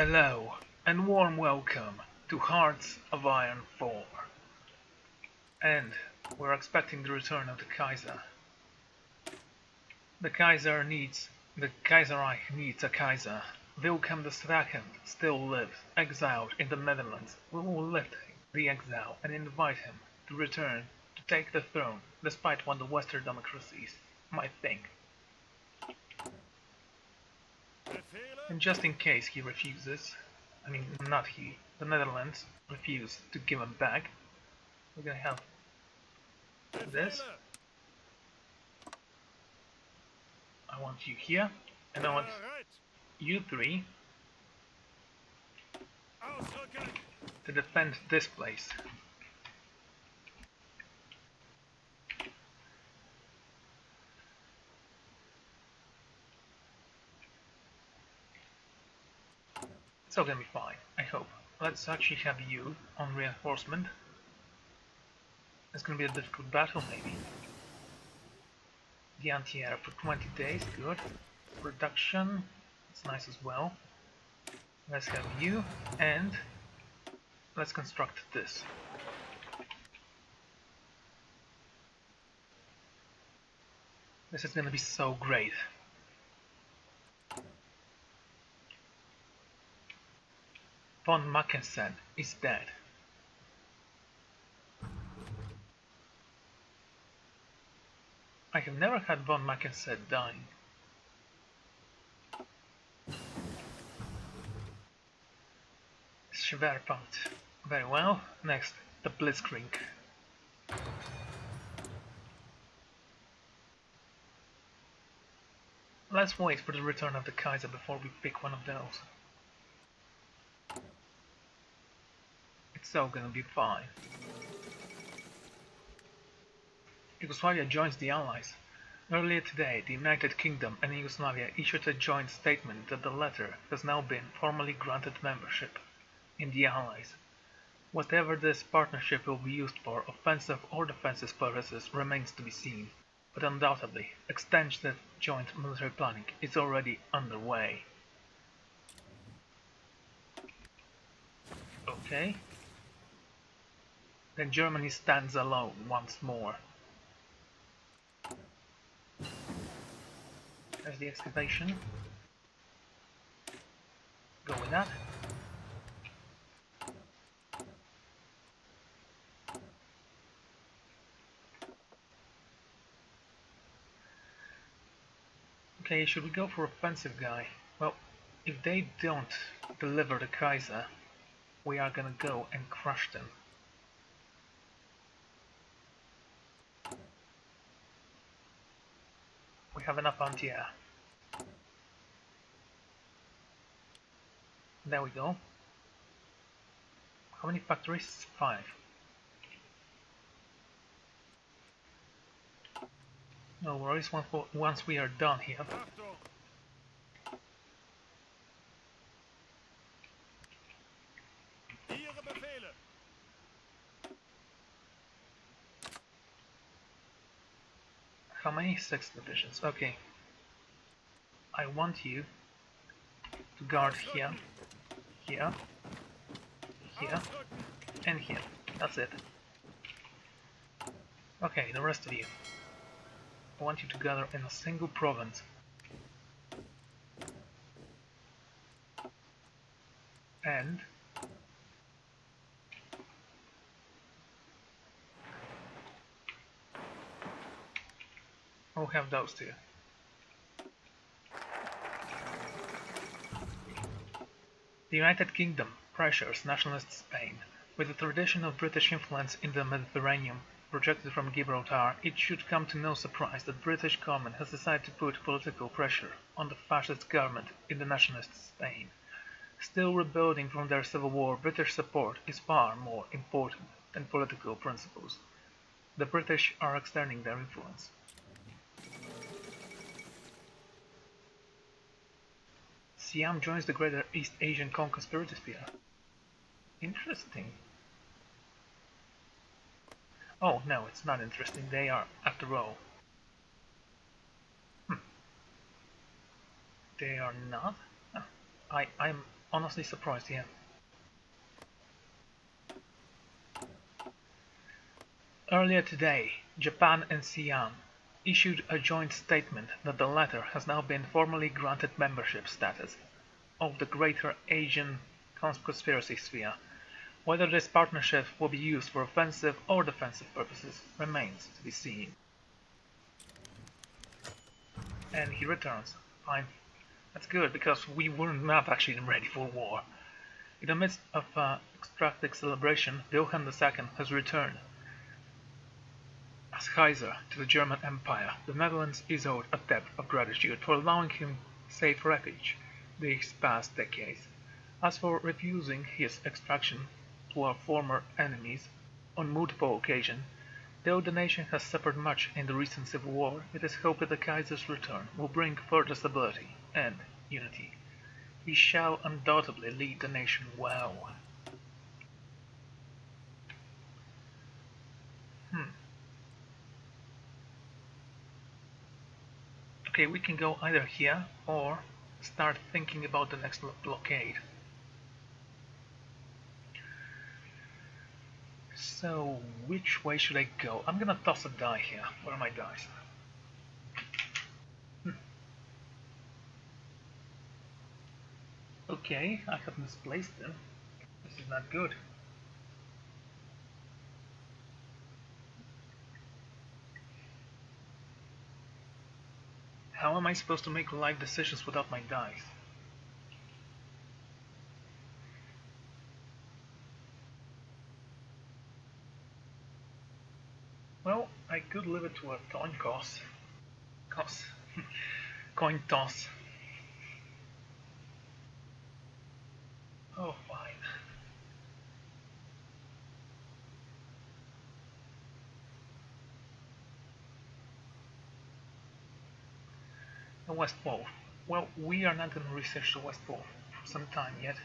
Hello, and warm welcome to Hearts of Iron 4. And we're expecting the return of the Kaiser. The Kaiserreich needs a Kaiser. Wilhelm II still lives, exiled in the Netherlands. We will lift the exile and invite him to return to take the throne, despite what the Western democracies might think. And just in case he refuses, the Netherlands refuse to give him back, we're gonna have this. I want you here, and I want you three to defend this place. It's all gonna be fine, I hope. Let's actually have you on reinforcement. It's gonna be a difficult battle, maybe. The anti-air for 20 days, good. Production, it's nice as well. Let's have you, and let's construct this. This is gonna be so great. Von Mackensen is dead. I have never had von Mackensen dying. Schwerpunkt. Very well. Next, the blitzkrieg. Let's wait for the return of the Kaiser before we pick one of those. It's all gonna be fine. Yugoslavia joins the Allies. Earlier today, the United Kingdom and Yugoslavia issued a joint statement that the latter has now been formally granted membership in the Allies. Whatever this partnership will be used for, offensive or defensive purposes, remains to be seen, but undoubtedly, extensive joint military planning is already underway. Okay. Then Germany stands alone once more. There's the excavation. Go with that. Okay, should we go for offensive guy? Well, if they don't deliver the Kaiser, we are gonna go and crush them. We have enough anti-air. There we go. How many factories? 5. No worries, once we are done here. How many? 6 divisions. Okay. I want you to guard here, here, here, and here. That's it. Okay, the rest of you. I want you to gather in a single province. And we'll have those two. The United Kingdom pressures nationalist Spain. With the tradition of British influence in the Mediterranean projected from Gibraltar, it should come to no surprise that British government has decided to put political pressure on the fascist government in the nationalist Spain. Still rebuilding from their civil war, British support is far more important than political principles. The British are extending their influence. Siam joins the Greater East Asian Co-Conspiracy Sphere. Interesting. Oh, no, it's not interesting. They are, after all. They are not? I'm Honestly surprised, yeah. Earlier today, Japan and Siam issued a joint statement that the latter has now been formally granted membership status of the Greater Asian Conspiracy Sphere. Whether this partnership will be used for offensive or defensive purposes remains to be seen. And he returns. Fine. That's good, because we were not actually ready for war. In the midst of ecstatic celebration, Wilhelm II has returned as Kaiser to the German Empire. The Netherlands is owed a debt of gratitude for allowing him safe refuge these past decades. As for refusing his extraction to our former enemies on multiple occasions, though the nation has suffered much in the recent civil war, it is hoped that the Kaiser's return will bring further stability and unity. He shall undoubtedly lead the nation well. Okay, we can go either here or start thinking about the next blockade. So, which way should I go? I'm gonna toss a die here. Where are my dice? Okay, I have misplaced them. This is not good. How am I supposed to make life decisions without my dice? Well, I could leave it to a coin toss. Coin toss. Oh, fine. The West Pole. Well, we are not going to research the West Pole for some time yet.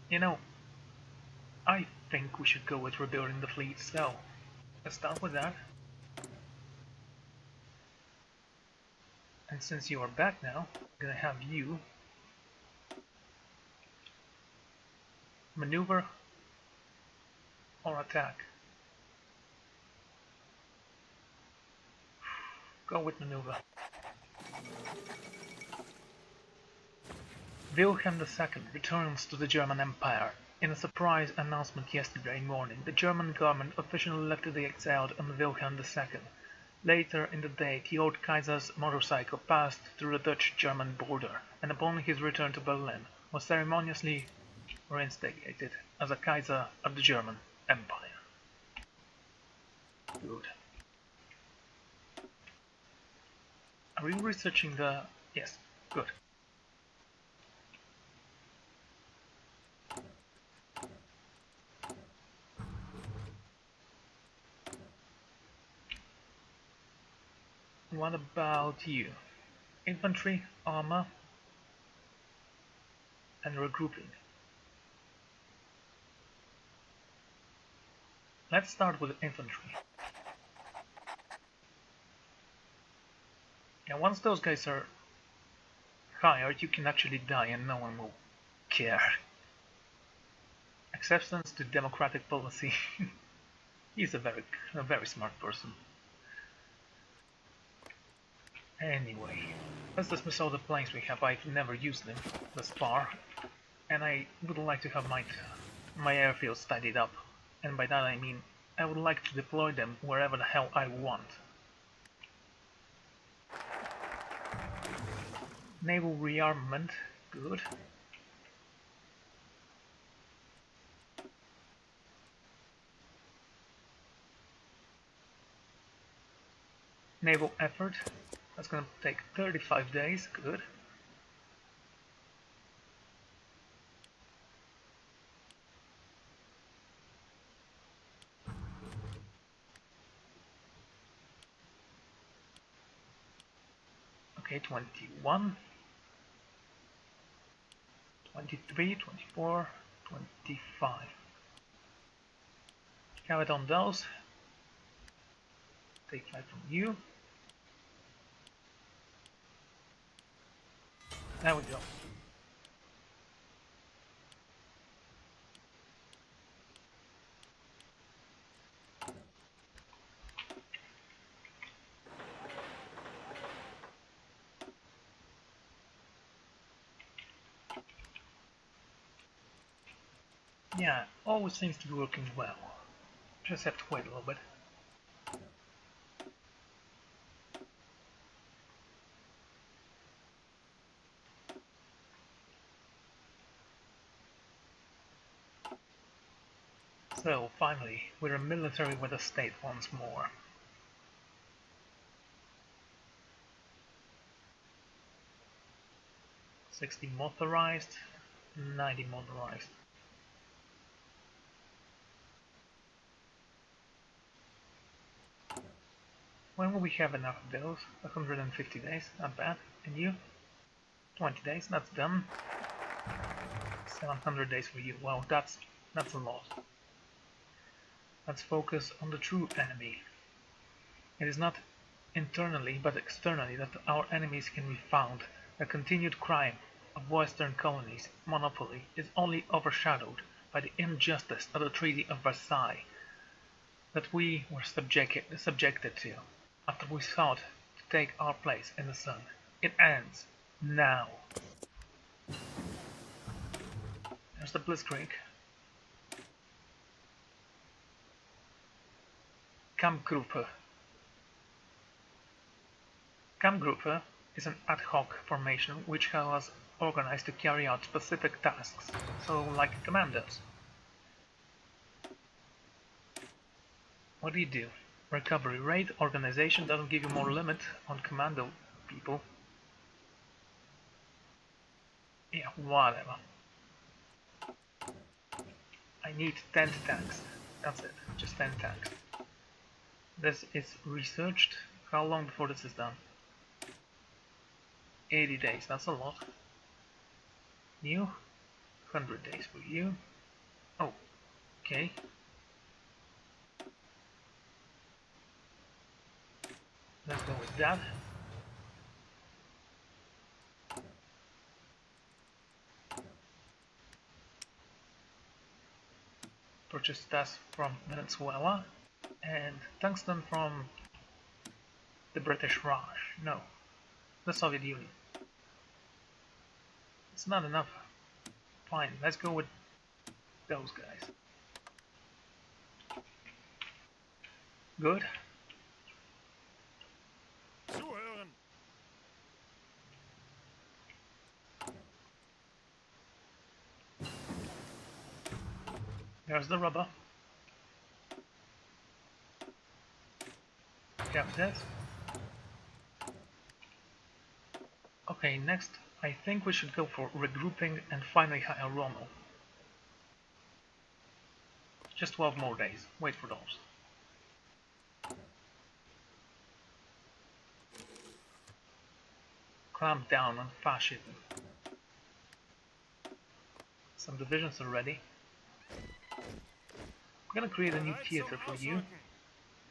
You know, I think we should go with rebuilding the fleet, so let's start with that. And since you are back now, I'm gonna have you maneuver or attack. Go with maneuver. Wilhelm II returns to the German Empire. In a surprise announcement yesterday morning, the German government officially lifted the exiled on Wilhelm II. Later in the day, the old Kaiser's motorcycle passed through the Dutch-German border, and upon his return to Berlin, was ceremoniously reinstated as a Kaiser of the German Empire. Good. Are you researching the... Yes, good. What about you? Infantry, armor, and regrouping. Let's start with infantry. Now once those guys are hired, you can actually die and no one will care. Acceptance to democratic policy. He's a very smart person. Anyway, let's dismiss all the planes we have. I've never used them thus far, and I would like to have my airfield studied up. And by that I mean I would like to deploy them wherever the hell I want. Naval rearmament, good. Naval effort, that's gonna take 35 days, good. Okay, 21, 23, 24, 25. Have it on those. Take flight from you. There we go. Yeah, always seems to be working well. Just have to wait a little bit. So, finally, we're a military with a state once more. "60 motorized, 90 motorized. When will we have enough of those? 150 days, not bad. And you? 20 days, that's done. 700 days for you. Wow, that's a lot. Let's focus on the true enemy. It is not internally but externally that our enemies can be found. The continued crime of Western colonies' monopoly is only overshadowed by the injustice of the Treaty of Versailles that we were subjected to after we sought to take our place in the sun. It ends now. There's the Blitzkrieg. Kampfgruppe. Kampfgruppe is an ad hoc formation which was organized to carry out specific tasks, so like commandos. What do? Recovery rate organization doesn't give you more limit on commando people. Yeah, whatever. I need 10 tanks. That's it, just 10 tanks. This is researched. How long before this is done? 80 days, that's a lot. New? 100 days for you. Oh, okay. Let's go with that. Purchase that from Venezuela and tungsten from the British Raj. No, the Soviet Union. It's not enough. Fine, let's go with those guys. Good. There's the rubber. Cap this. Okay, next I think we should go for regrouping and finally hire Rommel. Just 12 more days. Wait for those. Clamp down on fascism. Some divisions are ready. I'm gonna create a new theater for you.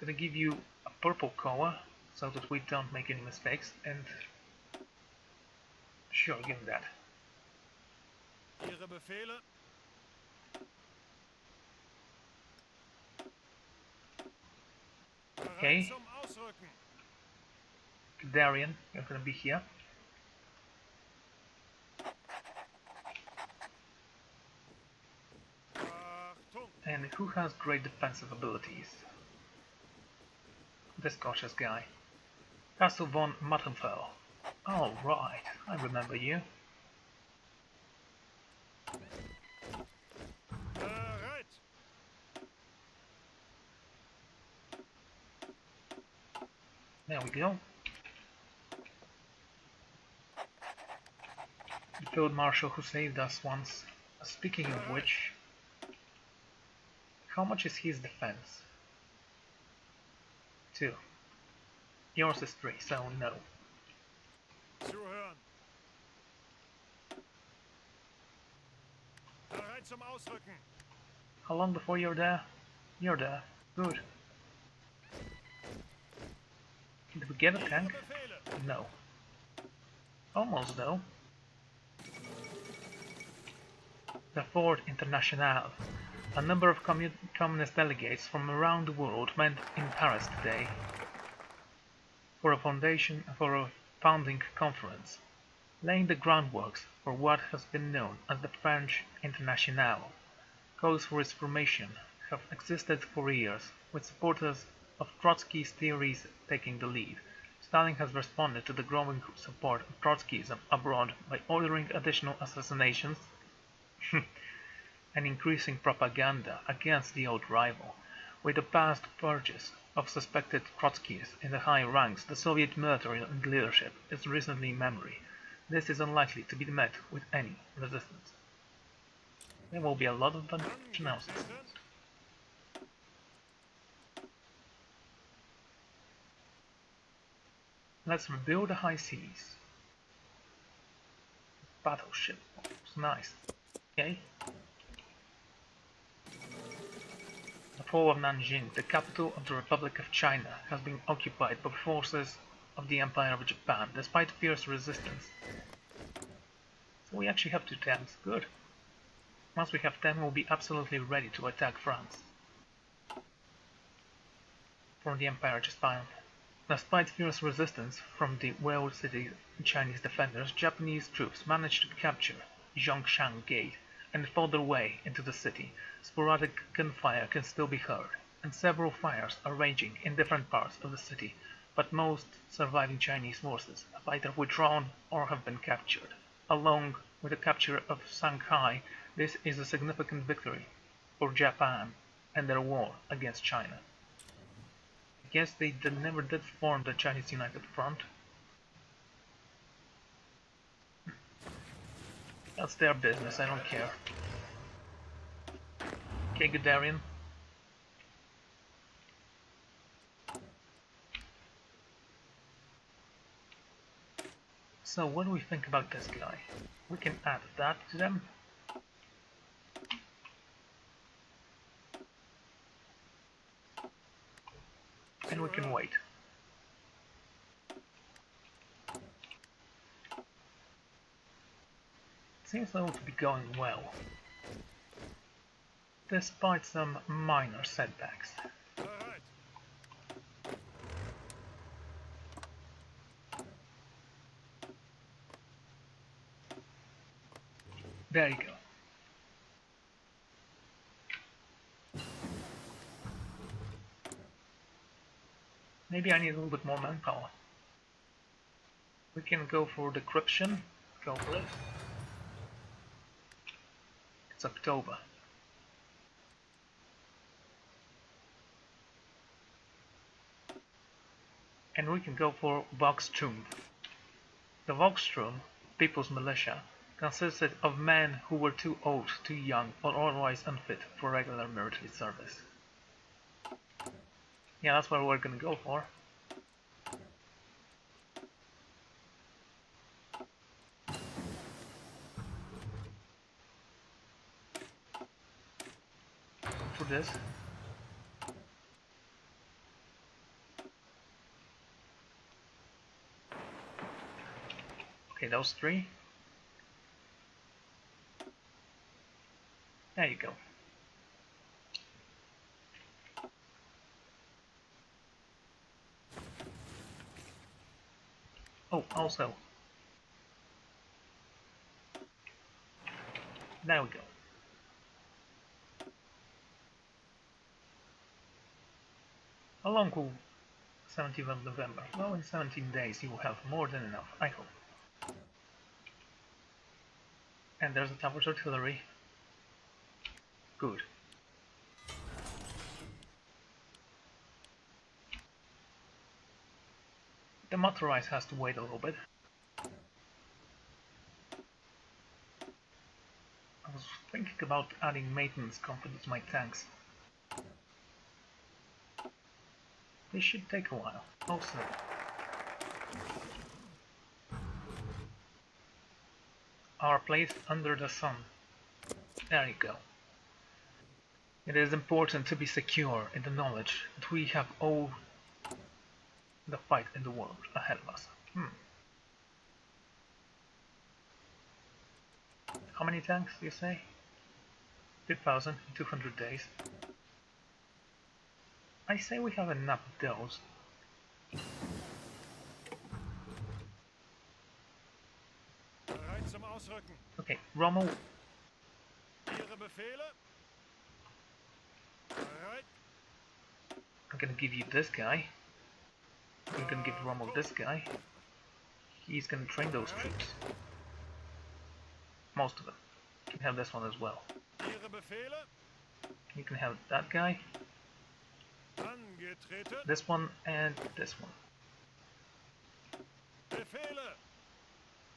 Gonna give you a purple color so that we don't make any mistakes, and sure, give me that. Okay. Darian, you're gonna be here. And who has great defensive abilities? This cautious guy. August von Mackensen. All right, I remember you. There we go. The field marshal who saved us once. Speaking of which, how much is his defense? 2. Yours is 3, so no. How long before you're there? You're there. Good. Did we get a tank? No. Almost though. The Fourth Internationale. A number of communist delegates from around the world met in Paris today for a founding conference, laying the groundwork for what has been known as the French Internationale. Calls for its formation have existed for years, with supporters of Trotsky's theories taking the lead. Stalin has responded to the growing support of Trotskyism abroad by ordering additional assassinations and increasing propaganda against the old rival. With the past purges of suspected Trotskyists in the high ranks, the Soviet military and leadership is recently in memory. This is unlikely to be met with any resistance. There will be a lot of announcements. Let's rebuild the high seas. Battleship. It's nice. Okay. The fall of Nanjing, the capital of the Republic of China, has been occupied by forces of the Empire of Japan, despite fierce resistance. So we actually have 2 tanks. Good. Once we have 10, we'll be absolutely ready to attack France. From the Empire of Japan. Despite fierce resistance from the walled city Chinese defenders, Japanese troops managed to capture Zhongshan Gate and fought their way into the city. Sporadic gunfire can still be heard, and several fires are raging in different parts of the city, but most surviving Chinese forces have either withdrawn or have been captured. Along with the capture of Shanghai, this is a significant victory for Japan and their war against China. I guess they never did form the Chinese United Front. That's their business, I don't care. Okay, Guderian. So what do we think about this guy? We can add that to them. And we can wait. Seems though to be going well, despite some minor setbacks. There you go. Maybe I need a little bit more manpower. We can go for decryption. Go for it. It's October. And we can go for Volkssturm. The Volkssturm, People's Militia, consisted of men who were too old, too young, or otherwise unfit for regular military service. Yeah, that's what we're gonna go for. For this. Okay, those 3. There you go. Oh, also. There we go. How long will 17th of November? Well, in 17 days you will have more than enough, I hope. And there's the Towers Artillery. Good. The motorized has to wait a little bit. I was thinking about adding maintenance company to my tanks. This should take a while. Also, our place under the sun. There you go. It is important to be secure in the knowledge that we have all the fight in the world ahead of us. How many tanks do you say? 2,000 in 200 days. I say we have enough of those. Okay, Rommel. I'm gonna give you this guy. I'm gonna give Rommel this guy. He's gonna train those troops. Most of them. You can have this one as well. You can have that guy. This one and this one.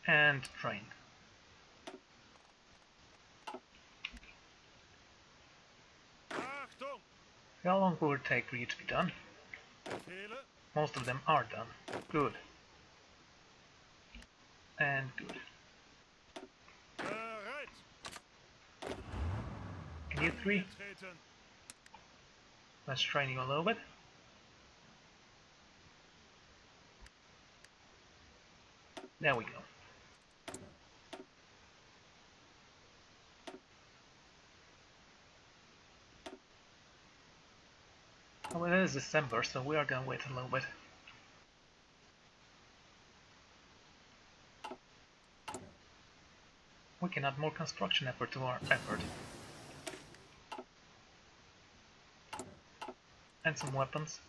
And train. How long will it take for you to be done? Most of them are done. Good. And good. And you three? Let's train you a little bit. There we go. Well, it is December, so we are gonna wait a little bit. We can add more construction effort to our effort. And some weapons.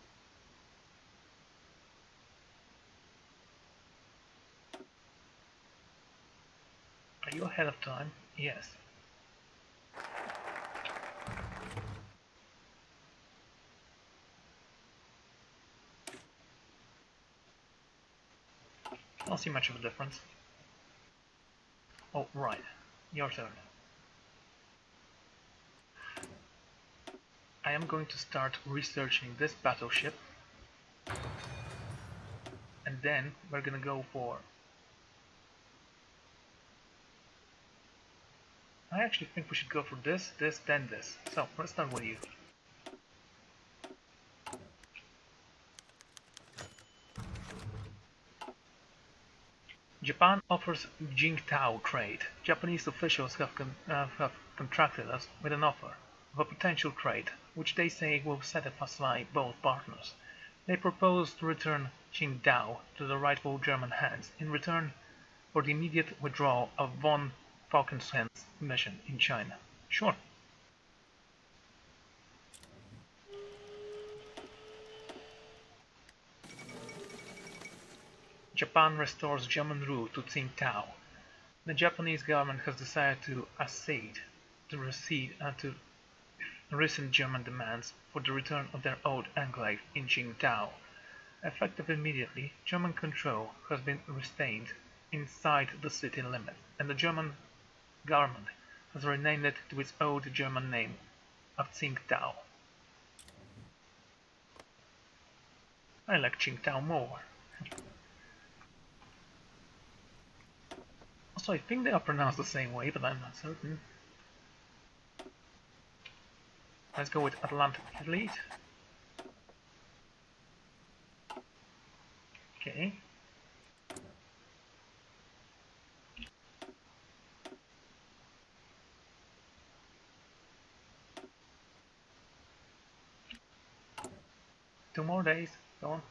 Are you ahead of time? Yes. I don't see much of a difference. Oh, right. Your turn. I am going to start researching this battleship. And then we're gonna go for... I actually think we should go for this, this, then this. So, let's start with you. Japan offers Jingtao trade. Japanese officials have contracted us with an offer of a potential trade, which they say will satisfy both partners. They propose to return Qingdao to the rightful German hands in return for the immediate withdrawal of von Falkenhayn's mission in China. Sure. Japan restores German rule to Qingdao. The Japanese government has decided to accede to recent German demands for the return of their old enclave in Qingdao. Effective immediately, German control has been retained inside the city limits, and the German government has renamed it to its old German name of Qingdao. I like Qingdao more. Also, I think they are pronounced the same way, but I'm not certain. Let's go with Atlantic Fleet. Okay. Two more days. Go on.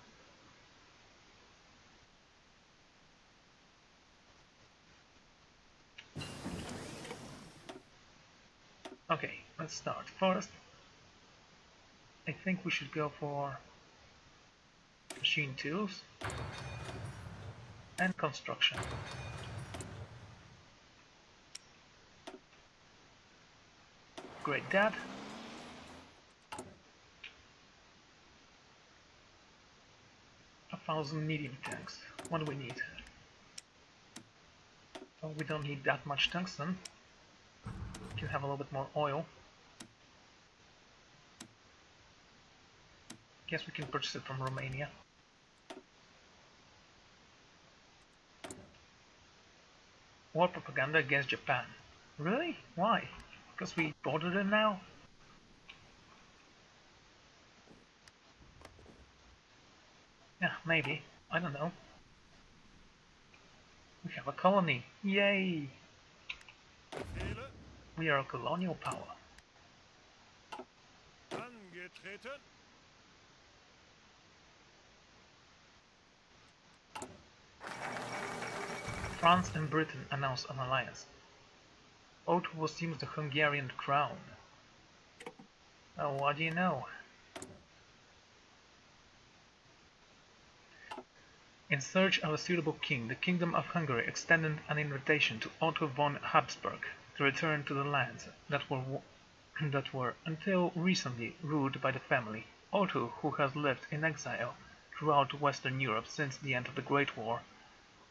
Okay, let's start. First, I think we should go for machine tools and construction. Great Dad. A 1,000 medium tanks. What do we need? Well, we don't need that much tungsten. We can have a little bit more oil. Guess we can purchase it from Romania. War propaganda against Japan. Really? Why? Because we bordered it now? maybe. I don't know. We have a colony. Yay! We are a colonial power. Angetreten. France and Britain announced an alliance. Otto assumes the Hungarian crown. Oh, what do you know? In search of a suitable king, the Kingdom of Hungary extended an invitation to Otto von Habsburg to return to the lands that were until recently ruled by the family. Otto, who has lived in exile throughout Western Europe since the end of the Great War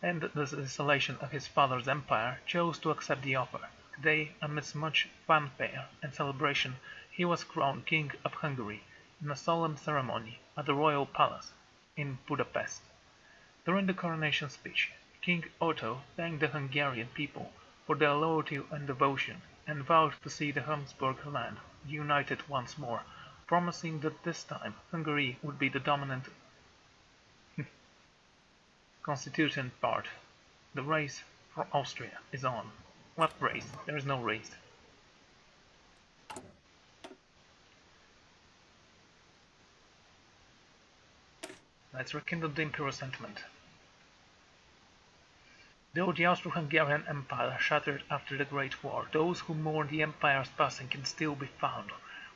and the dissolution of his father's empire, chose to accept the offer. Today, amidst much fanfare and celebration, he was crowned King of Hungary in a solemn ceremony at the Royal Palace in Budapest. During the coronation speech, King Otto thanked the Hungarian people for their loyalty and devotion, and vowed to see the Habsburg land united once more, promising that this time Hungary would be the dominant constituent part. The race for Austria is on. What race? There is no race. Let's rekindle the imperial sentiment. Though the Austro-Hungarian Empire shattered after the Great War, those who mourn the empire's passing can still be found.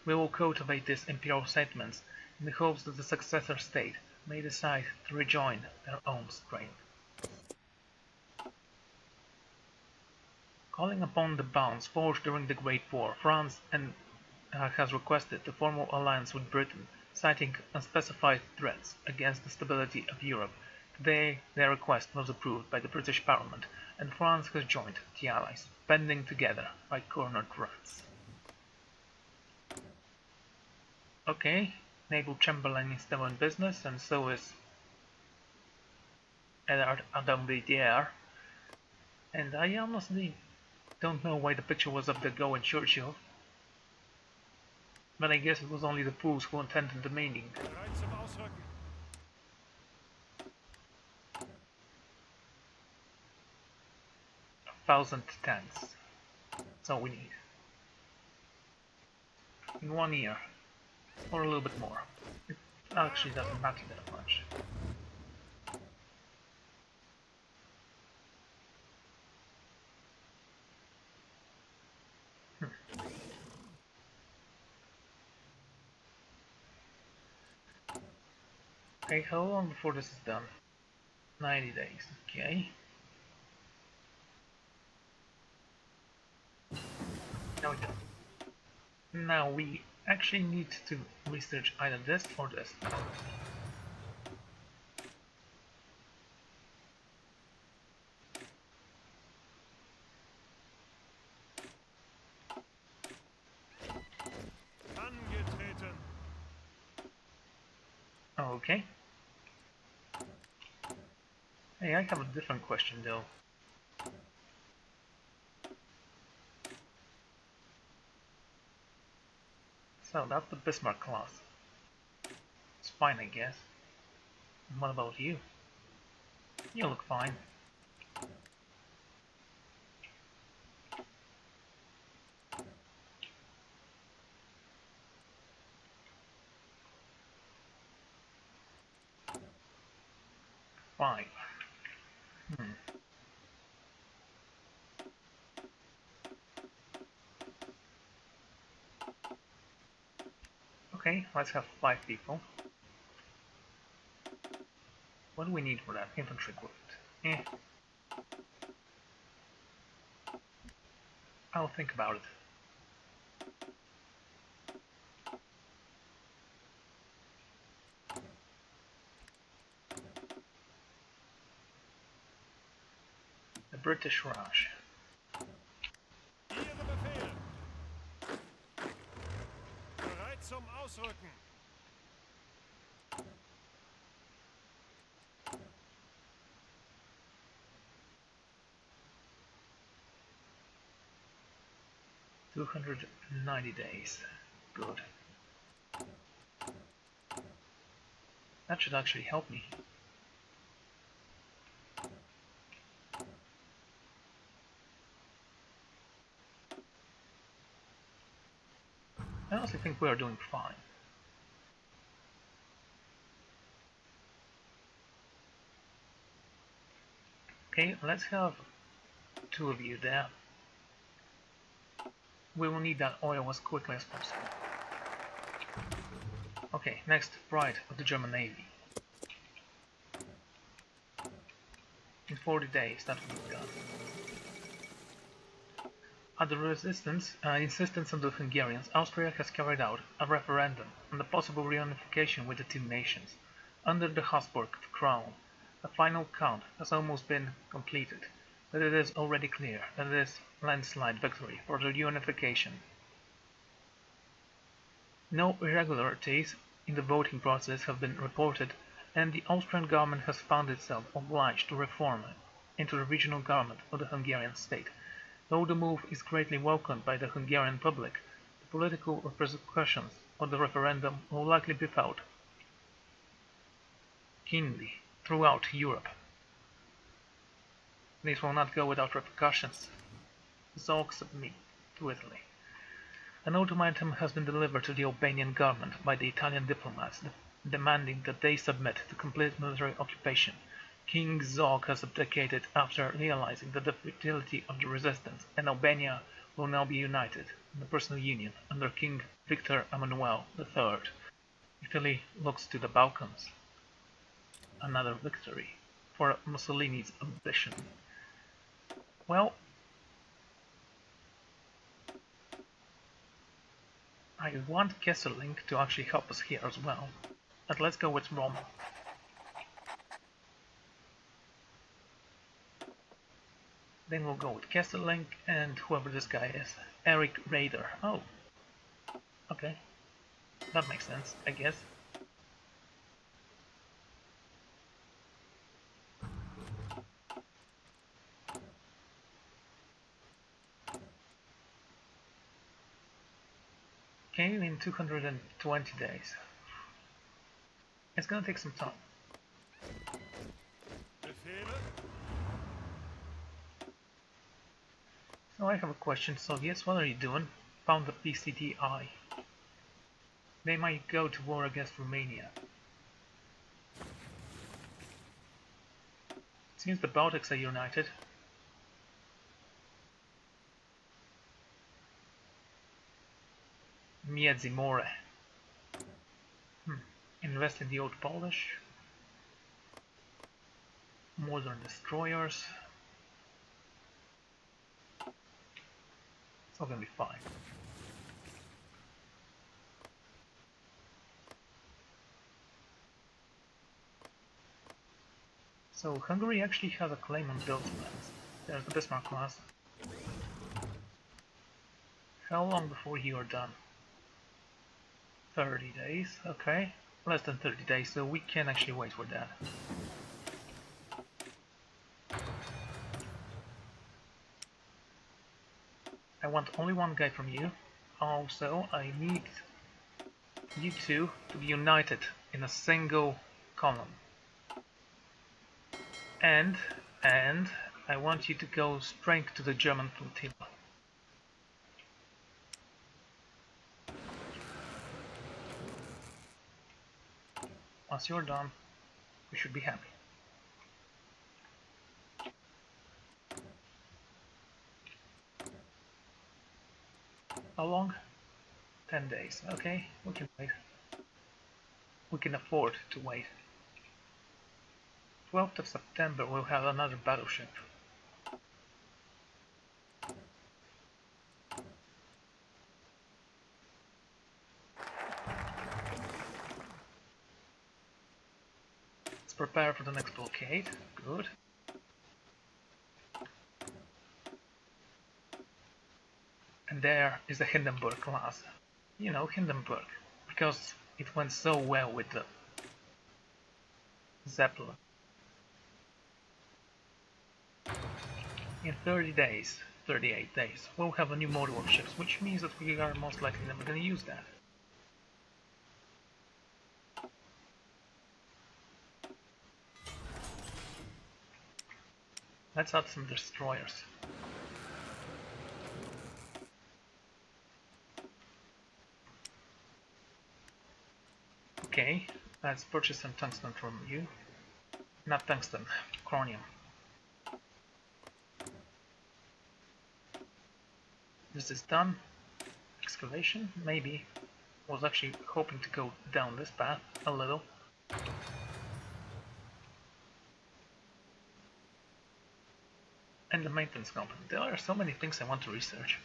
We will cultivate these imperial sentiments in the hopes that the successor state may decide to rejoin their own strength. Calling upon the bonds forged during the Great War, France has requested a formal alliance with Britain, citing unspecified threats against the stability of Europe. Today, their request was approved by the British Parliament, and France has joined the Allies, banding together like cornered rats. Okay, Naval Chamberlain is still in business, and so is Adam Didier. And I honestly don't know why the picture was of the going Churchill, but I guess it was only the fools who intended the meaning. 1,000 tanks. That's all we need. In 1 year. Or a little bit more. It actually doesn't matter that much. Okay, how long before this is done? 90 days, okay. Now we actually need to research either this or this. Okay. Hey, I have a different question though. So that's the Bismarck class. It's fine, I guess. And what about you? You look fine. Fine. Okay, let's have 5 people. What do we need for that? Infantry equipment. I'll think about it. The British Raj. Zum Ausrücken. $290 days. Good. That should actually help me. think we are doing fine. Okay, let's have 2 of you there. We will need that oil as quickly as possible. Okay, next, Pride of the German Navy. In 40 days, that will be done. At the insistence of the Hungarians, Austria has carried out a referendum on the possible reunification with the 2 nations. Under the Habsburg crown, a final count has almost been completed, but it is already clear that it is a landslide victory for the reunification. No irregularities in the voting process have been reported, and the Austrian government has found itself obliged to reform into the regional government of the Hungarian state. Though the move is greatly welcomed by the Hungarian public, the political repercussions of the referendum will likely be felt keenly throughout Europe. This will not go without repercussions. Zog submit to Italy. An ultimatum has been delivered to the Albanian government by the Italian diplomats, demanding that they submit to complete military occupation. King Zog has abdicated after realizing the futility of the resistance, and Albania will now be united in a personal union under King Victor Emmanuel III. Italy looks to the Balkans. Another victory for Mussolini's ambition. Well, I want Kesselring to actually help us here as well. But let's go with Rome. Then we'll go with Kesselring and whoever this guy is. Eric Raider. Oh. Okay. That makes sense, I guess. Okay, in 220 days. It's gonna take some time. So I have a question, Soviets, what are you doing? Found the PCDI. They might go to war against Romania. Since the Baltics are united, Miedzimore. Invest in the old Polish. Modern destroyers. It's all gonna be fine. So Hungary actually has a claim on those lands. There's the Bismarck class. How long before you are done? 30 days, okay. Less than 30 days, so we can actually wait for that. I want only one guy from you. Also, I need you two to be united in a single column. And I want you to go straight to the German flotilla. Once you're done, we should be happy. How long? 10 days. Okay, we can wait. We can afford to wait. 12th of September we'll have another battleship. Let's prepare for the next blockade. Good. And there is the Hindenburg class. You know, Hindenburg, because it went so well with the Zeppelin. In 30 days, 38 days, we'll have a new model of ships, which means that we are most likely never going to use that. Let's add some destroyers. Okay, let's purchase some tungsten from you. Not tungsten, chromium. This is done. Excavation, maybe. Was actually hoping to go down this path a little. And the maintenance company. There are so many things I want to research.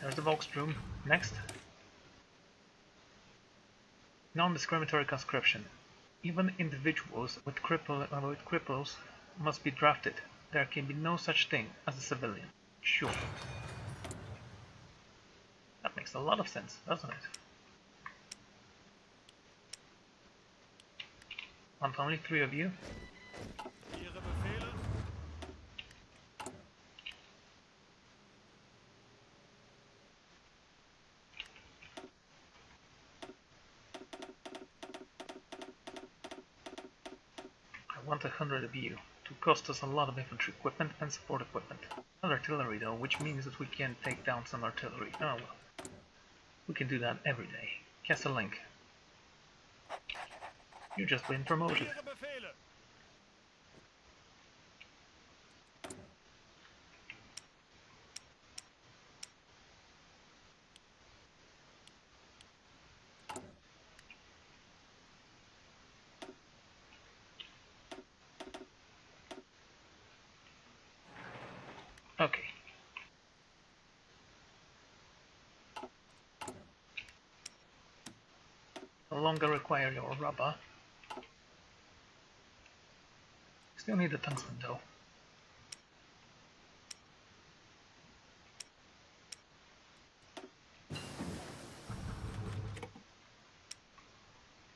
There's the Volksstrom. Next. Non-discriminatory conscription. Even individuals with cripples must be drafted. There can be no such thing as a civilian. Sure. That makes a lot of sense, doesn't it? Want only 3 of you? Ihre Befehle? I want 100 of you. To cost us a lot of infantry equipment and support equipment. Not artillery though, which means that we can take down some artillery. Oh well. We can do that every day. Castle Link. You've just been promoted. Ihre Befehle? Okay. No longer require your rubber. Still need the tungsten though.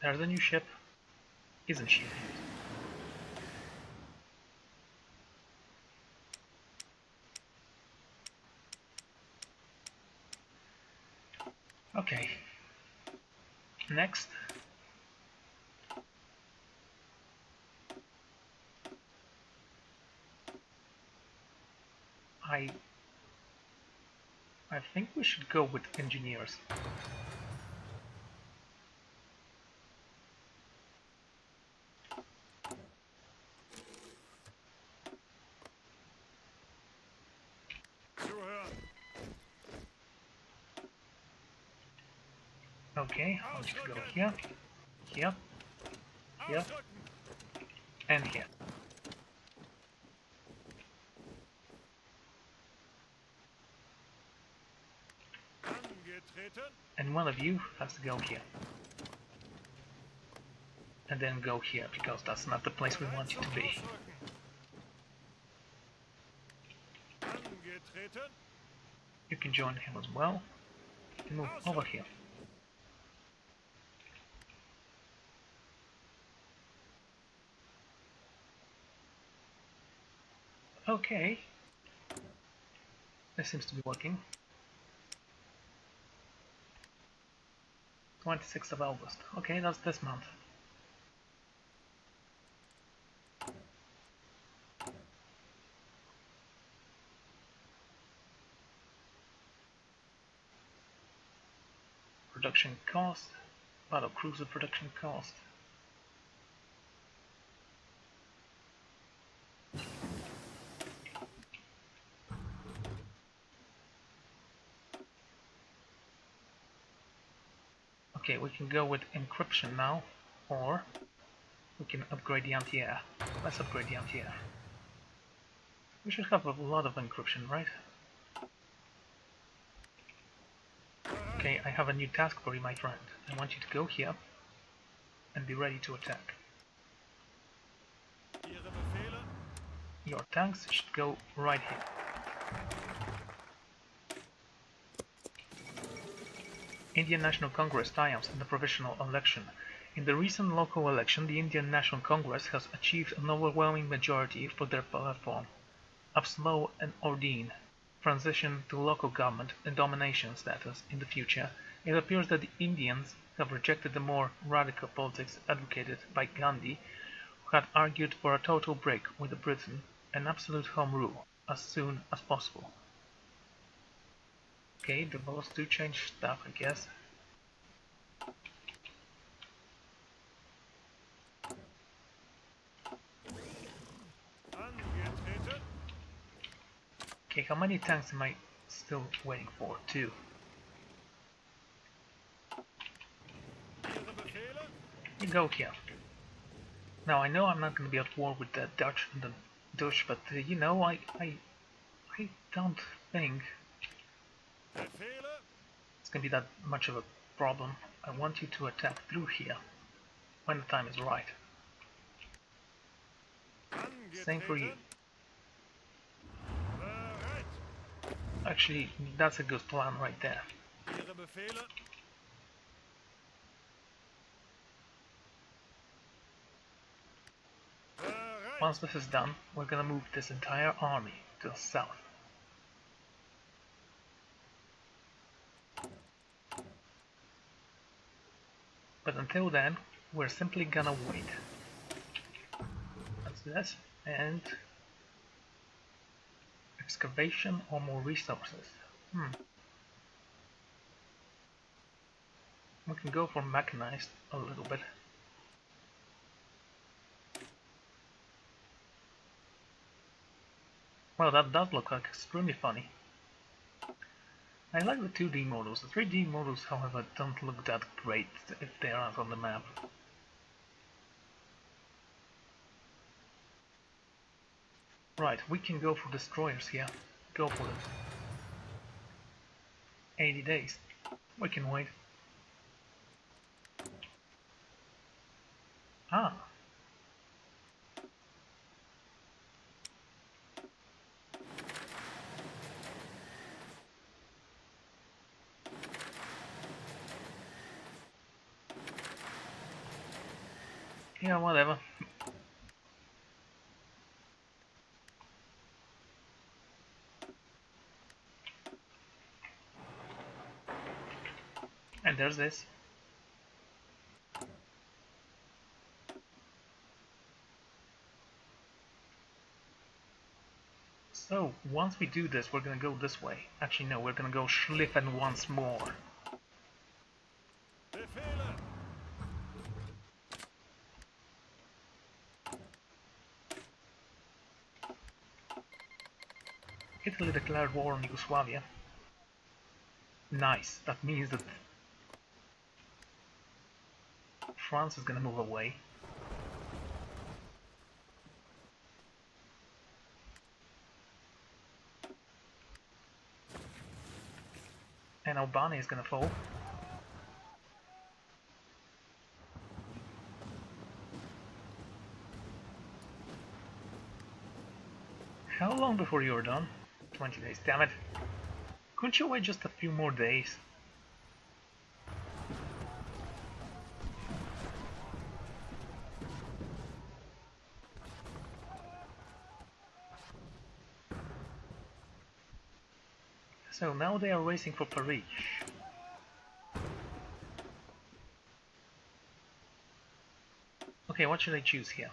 There's a new ship. Isn't she? Okay. Next. I think we should go with engineers. Zuhören. Okay, I'll just go here, here, here, Ausrücken. and here. Angetreten. And one of you has to go here. And then go here, because that's not the place we want you to be. Angetreten. You can join him as well. And move over here. Okay. This seems to be working. 26th of August. Okay, that's this month. Production cost. Battle cruiser production cost. Okay, we can go with encryption now, or we can upgrade the anti-air. Let's upgrade the anti-air. We should have a lot of encryption, right? Okay, I have a new task for you, my friend. I want you to go here and be ready to attack. Ihre Befehle? Your tanks should go right here. Indian National Congress triumphs in the provisional election. In the recent local election, the Indian National Congress has achieved an overwhelming majority for their platform of slow and ordained transition to local government and domination status in the future. It appears that the Indians have rejected the more radical politics advocated by Gandhi, who had argued for a total break with Britain and absolute home rule as soon as possible. Okay, the boss do change stuff, I guess. Okay, how many tanks am I still waiting for? 2. Ihre Befehle? You go here. Now I know I'm not going to be at war with the Dutch and the Dutch, but you know, I don't think Befehle? it's going to be that much of a problem. I want you to attack through here when the time is right. Same for you. Angetreten. Bereit. Actually, that's a good plan right there. Ihre Befehle? Bereit. Once this is done, we're going to move this entire army to the south. But until then, we're simply gonna wait. That's this, and excavation or more resources. We can go for mechanized a little bit. Well, that does look like extremely funny. I like the 2D models. The 3D models, however, don't look that great if they aren't on the map. Right, we can go for destroyers here. Go for it. 80 days. We can wait. Ah. Yeah, whatever. And there's this. So, once we do this, we're gonna go this way. Actually, no, we're gonna go schliffen once more. Befehle. Italy declared war on Yugoslavia. Nice. That means that France is gonna move away. And Albania is gonna fall. How long before you're done? 20 days, damn it. Couldn't you wait just a few more days? So now they are racing for Paris. Okay, what should I choose here?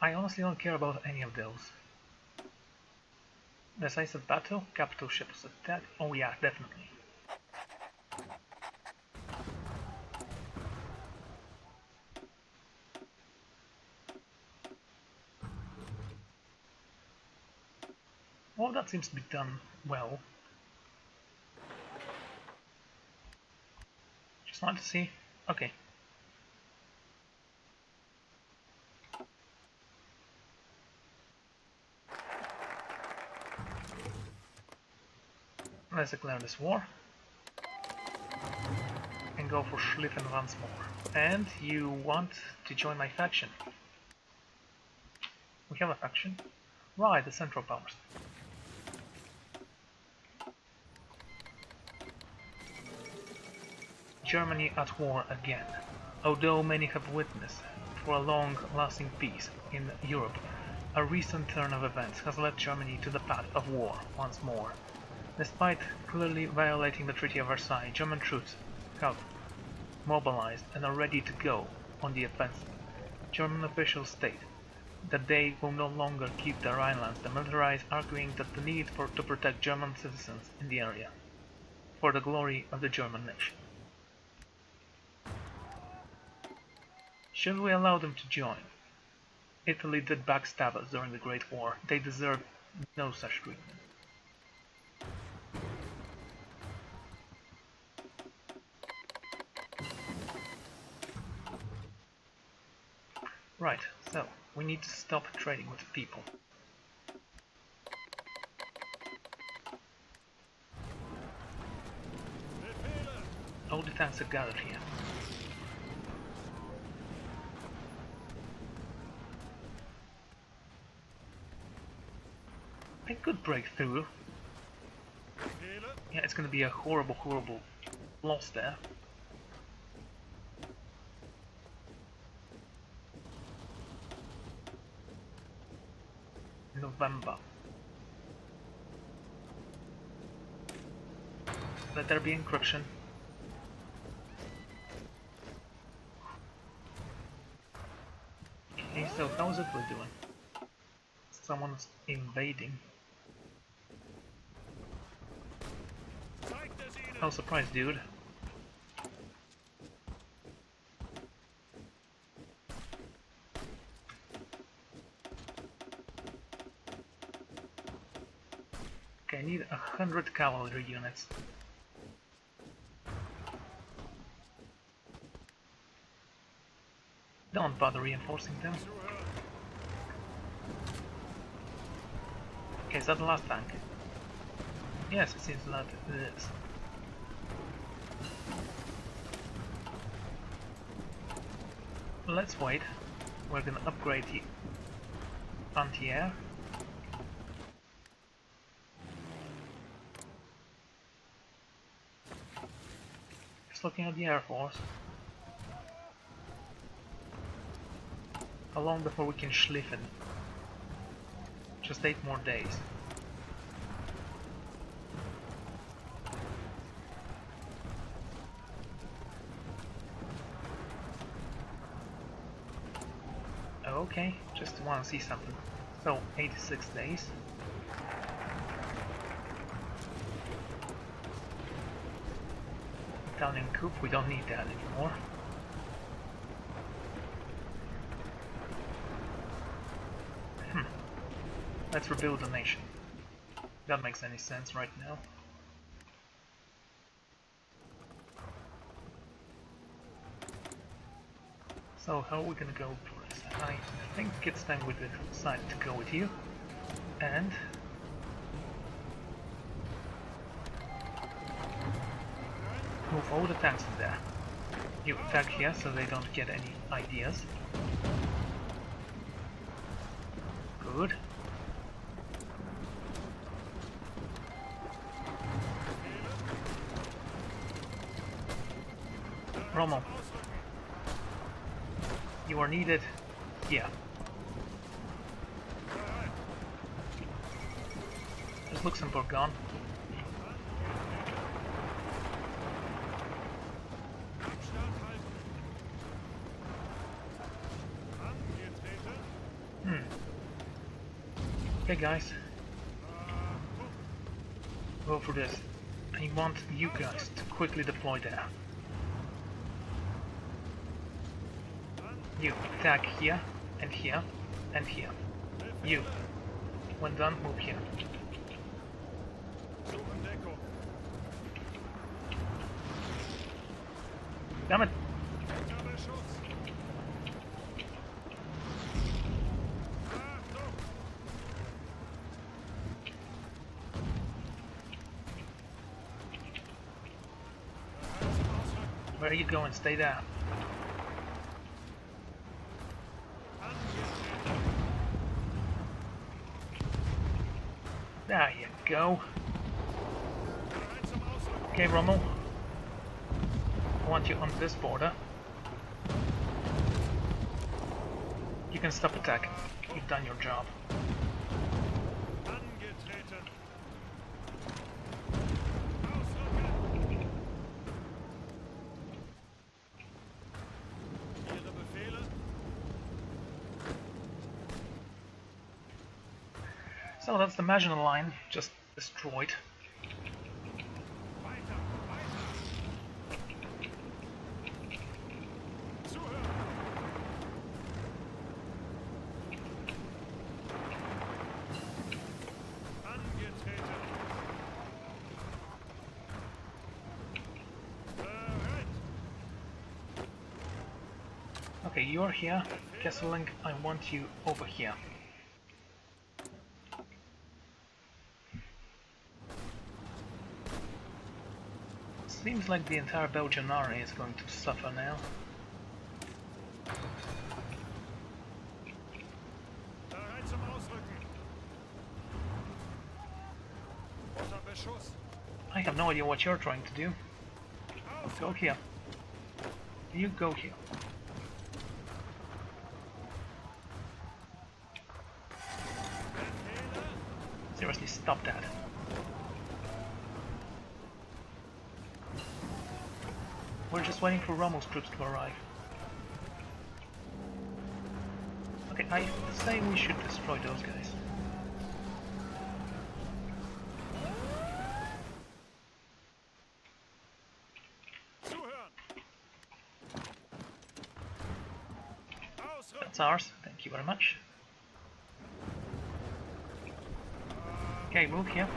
I honestly don't care about any of those. Decisive battle, capital ships attack. Oh yeah, definitely. Well, that seems to be done well. Just want to see. Okay. Let's declare this war. And go for Schlieffen once more. And you want to join my faction. We have a faction. Right, the Central Powers. Germany at war again. Although many have witnessed for a long-lasting peace in Europe, a recent turn of events has led Germany to the path of war once more. Despite clearly violating the Treaty of Versailles, German troops have mobilized and are ready to go on the offensive. German officials state that they will no longer keep the Rhinelands demilitarized, arguing that the need to protect German citizens in the area for the glory of the German nation. Should we allow them to join? Italy did backstab us during the Great War. They deserve No such treatment. Right, so we need to stop trading with people. All the tanks are gathered here. I could break through. Yeah, it's gonna be a horrible, horrible loss there. November. Let there be encryption. Okay, so how's it we're doing? Someone's invading. No surprise, dude. Okay, I need 100 cavalry units. Don't bother reinforcing them. Okay, is that the last tank? Yes, it seems that it is. Let's wait. We're gonna upgrade the anti-air. Just looking at the Air Force. How long before we can Schlieffen? Just 8 more days. Okay, just want to see something. So, 86 days. Italian coup, we don't need that anymore. Let's rebuild the nation. That makes any sense right now. So how are we gonna go for this? I think it's time we decide to go with you. And move all the tanks in there. You attack here so they don't get any ideas. Good. Rommel, you are needed here. Is Luxembourg gone? Okay guys, go for this. I want you guys to quickly deploy there. You attack here, and here, and here. You. When done, move here. Damn it! Where are you going? Stay there. There you go. Okay, Rommel. I want you on this border. You can stop attacking. You've done your job. So that's the Maginot Line, just destroyed. Okay, you're here. Kesseling, I want you over here. Seems like the entire Belgian army is going to suffer now. Bereit zum Ausrücken. Unter Beschuss. I have no idea what you're trying to do. Go here. You go here. Seriously, stop that. We're just waiting for Rommel's troops to arrive. Okay, I say we should destroy those guys. That's ours, thank you very much. Okay, move here.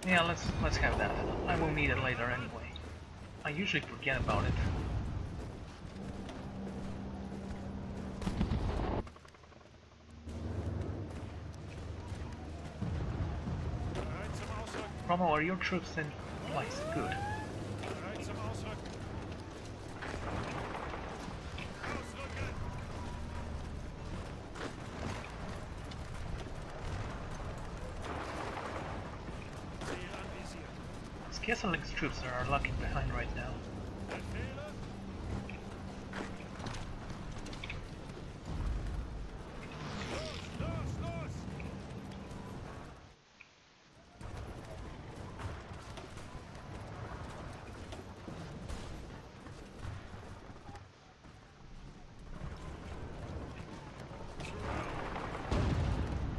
Yeah, let's have that. I will need it later anyway. I usually forget about it. Rommel, are your troops in place? Good. Kesseling's troops are lagging behind right now.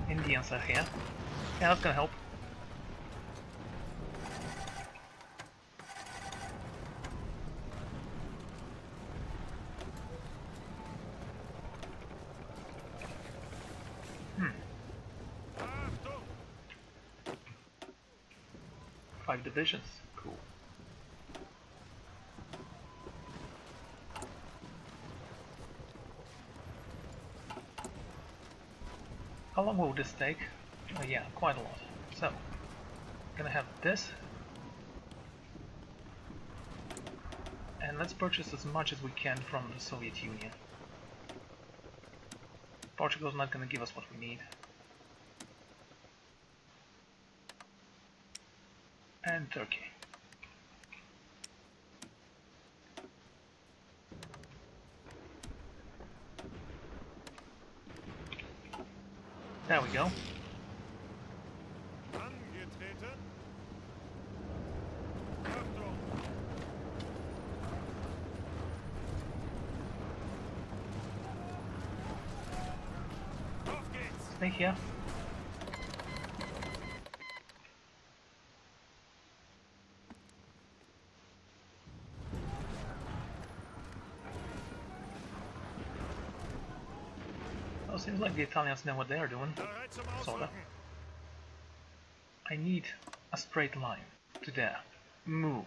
Indians are here. Yeah, that's gonna help. Five divisions. Cool. How long will this take? Oh yeah, quite a lot. So, gonna have this. And let's purchase as much as we can from the Soviet Union. Portugal's not gonna give us what we need. And Turkey. There we go. Stay here. Oh, seems like the Italians know what they are doing. Sorta. I need a straight line to there. Move.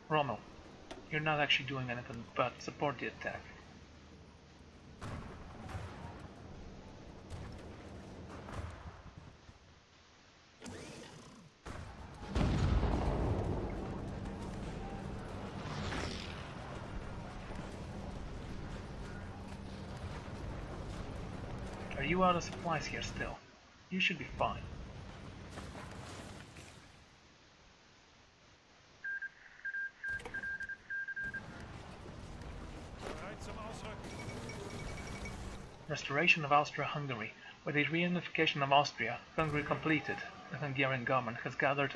Rommel, you're not actually doing anything but support the attack. Are you out of supplies here still? You should be fine. Restoration of Austria-Hungary. With the reunification of Austria, Hungary completed, the Hungarian government has gathered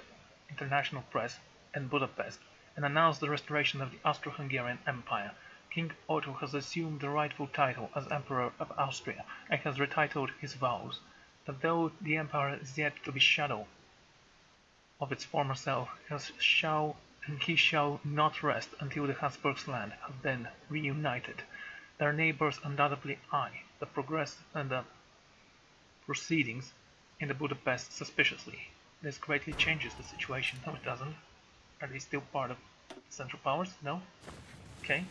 international press in Budapest and announced the restoration of the Austro-Hungarian Empire. King Otto has assumed the rightful title as Emperor of Austria and has retitled his vows, that though the empire is yet to be shadow of its former self, and he shall not rest until the Habsburgs' land have been reunited. Their neighbors undoubtedly eye the progress and the proceedings in the Budapest suspiciously. This greatly changes the situation. No, it doesn't. Are they still part of Central Powers? No? Okay.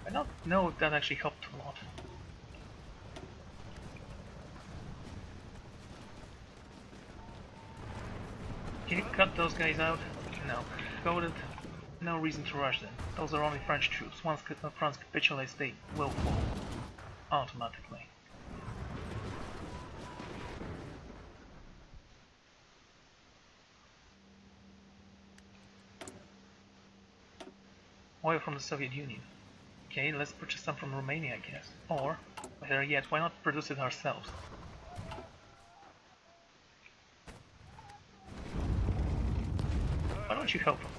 I don't know if that actually helped a lot. Can you cut those guys out? No. Goaded. No reason to rush them. Those are only French troops. Once France capitulates, they will fall. Automatically. Oil from the Soviet Union. Okay, let's purchase some from Romania, I guess. Or, better yet, why not produce it ourselves? Why don't you help them?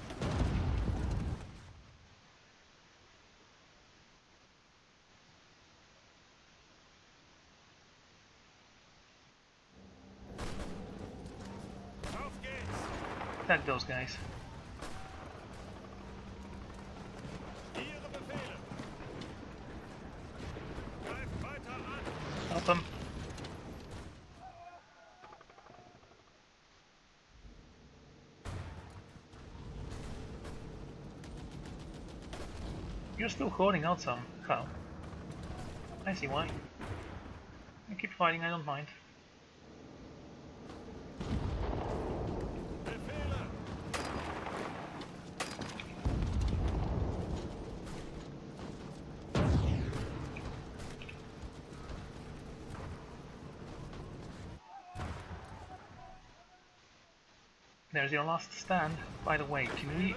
Attack those guys. Help them. You're still holding out some, Kyle. I see why. I keep fighting, I don't mind. There's your last stand. By the way, can we...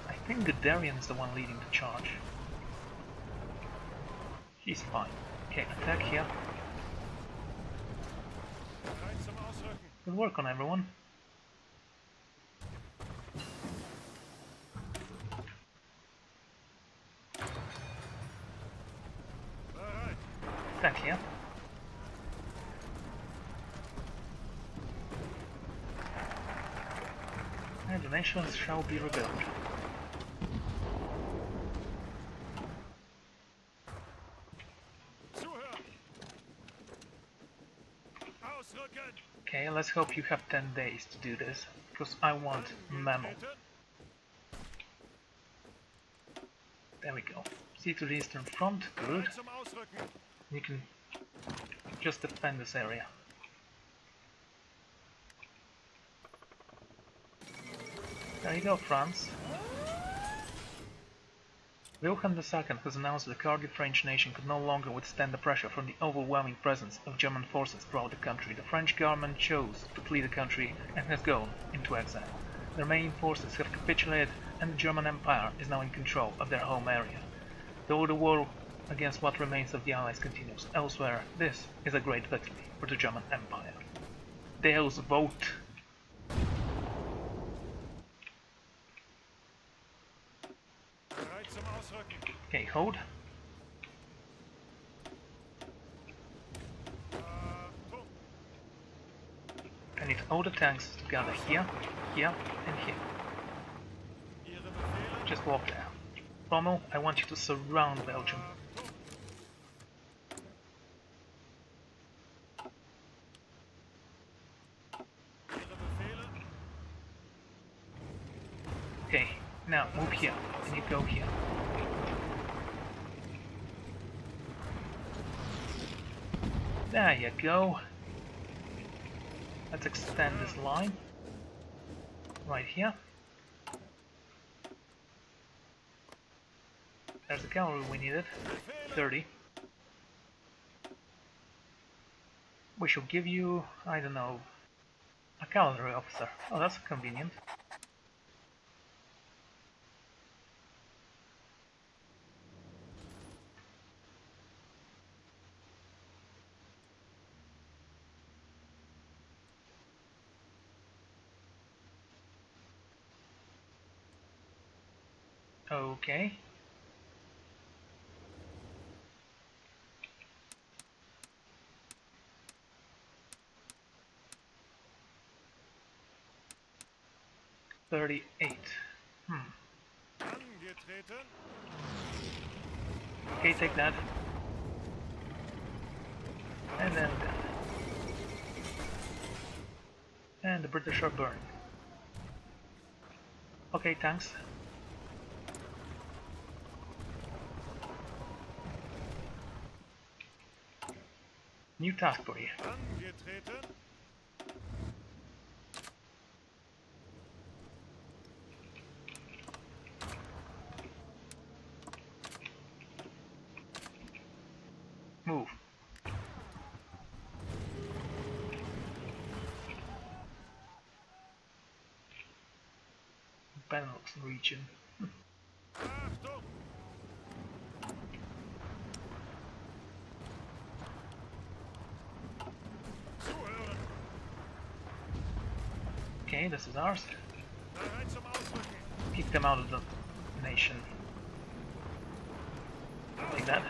I think Guderian is the one leading the charge. He's fine. Okay, attack here. Good work on everyone. Attack here. And the nations shall be rebuilt. Okay, let's hope you have 10 days to do this, because I want mammal. There we go. See to the eastern front, good. You can just defend this area. There you go, France. Wilhelm II has announced that the Cardiff French nation could no longer withstand the pressure from the overwhelming presence of German forces throughout the country. The French government chose to flee the country and has gone into exile. The remaining forces have capitulated and the German Empire is now in control of their home area. Though the war against what remains of the Allies continues elsewhere, this is a great victory for the German Empire. Deus vote! Okay, hold. I need all the tanks to gather here, here, and here. Just walk there. Rommel, I want you to surround Belgium. Okay, now move here, and you go here. There you go. Let's extend this line. Right here. There's the cavalry we needed. 30. We should give you, I don't know, a cavalry officer. Oh, that's convenient. Okay. 38. Angetreten. Okay, take that. And then that. And the British are burning. Okay, thanks. New task for you. Angetreten. Move. Benelux region. Achtung! Zuhören! Okay, this is ours. Bereit zum Ausrücken! Kick them out of the nation. Like that.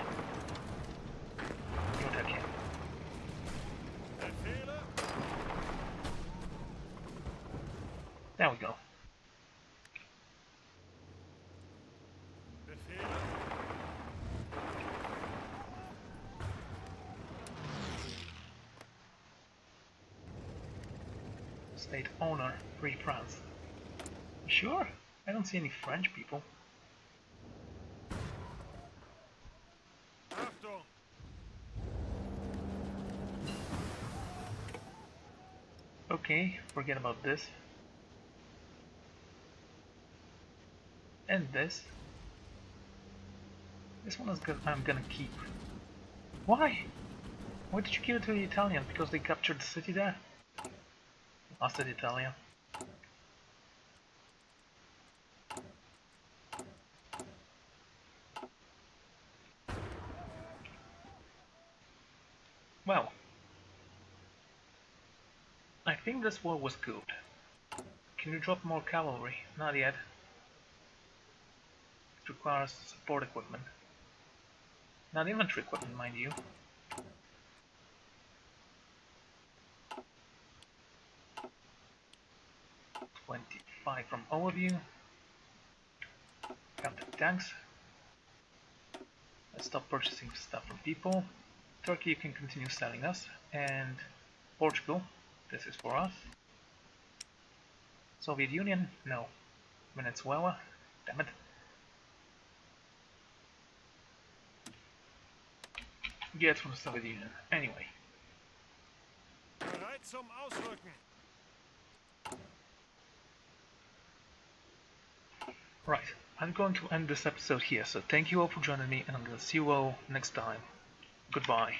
You attack him. Befehle! There we go. Befehle! State owner, Free France. Sure? I don't see any French people. Achtung! Okay, forget about this. And this. This one is I'm gonna keep. Why? Why did you give it to the Italians? Because they captured the city there? Lost it, Italia. Well, I think this war was good. Can you drop more cavalry? Not yet. It requires support equipment. Not infantry equipment, mind you. $25 from overview. Got the tanks. Let's stop purchasing stuff from people. Turkey, you can continue selling us. And Portugal, this is for us. Soviet Union, no. Venezuela, damn it. Get from the Soviet Union. Anyway. Bereit zum Ausrücken! Right, I'm going to end this episode here, so thank you all for joining me, and I'm going to see you all next time. Goodbye.